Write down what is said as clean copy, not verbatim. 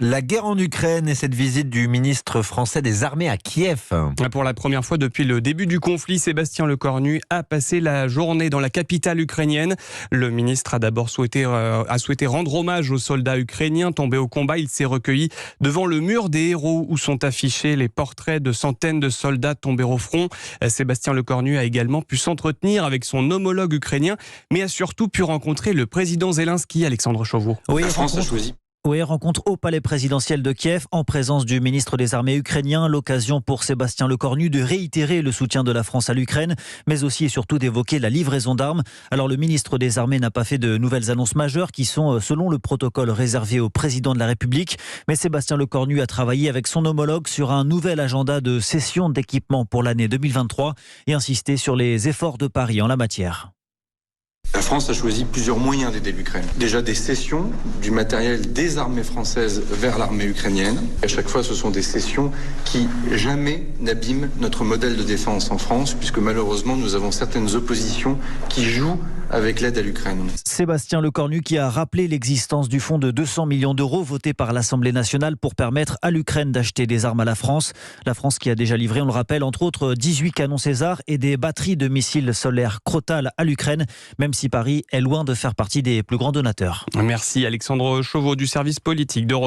La guerre en Ukraine et cette visite du ministre français des Armées à Kiev. Pour la première fois depuis le début du conflit, Sébastien Lecornu a passé la journée dans la capitale ukrainienne. Le ministre a d'abord souhaité rendre hommage aux soldats ukrainiens tombés au combat. Il s'est recueilli devant le mur des héros où sont affichés les portraits de centaines de soldats tombés au front. Sébastien Lecornu a également pu s'entretenir avec son homologue ukrainien, mais a surtout pu rencontrer le président Zelensky, Alexandre Chauveau. Oui, la France a choisi. Oui, rencontre au palais présidentiel de Kiev en présence du ministre des Armées ukrainien. L'occasion pour Sébastien Lecornu de réitérer le soutien de la France à l'Ukraine, mais aussi et surtout d'évoquer la livraison d'armes. Alors le ministre des Armées n'a pas fait de nouvelles annonces majeures qui sont selon le protocole réservé au président de la République. Mais Sébastien Lecornu a travaillé avec son homologue sur un nouvel agenda de cession d'équipement pour l'année 2023 et insisté sur les efforts de Paris en la matière. La France a choisi plusieurs moyens d'aider l'Ukraine. Déjà des cessions du matériel des armées françaises vers l'armée ukrainienne. À chaque fois, ce sont des cessions qui jamais n'abîment notre modèle de défense en France, puisque malheureusement, nous avons certaines oppositions qui jouent avec l'aide à l'Ukraine. Sébastien Lecornu qui a rappelé l'existence du fonds de 200 millions d'euros voté par l'Assemblée nationale pour permettre à l'Ukraine d'acheter des armes à la France. La France qui a déjà livré, on le rappelle, entre autres 18 canons César et des batteries de missiles solaires Crotale à l'Ukraine, même si Paris est loin de faire partie des plus grands donateurs. Merci Alexandre Chauveau du service politique de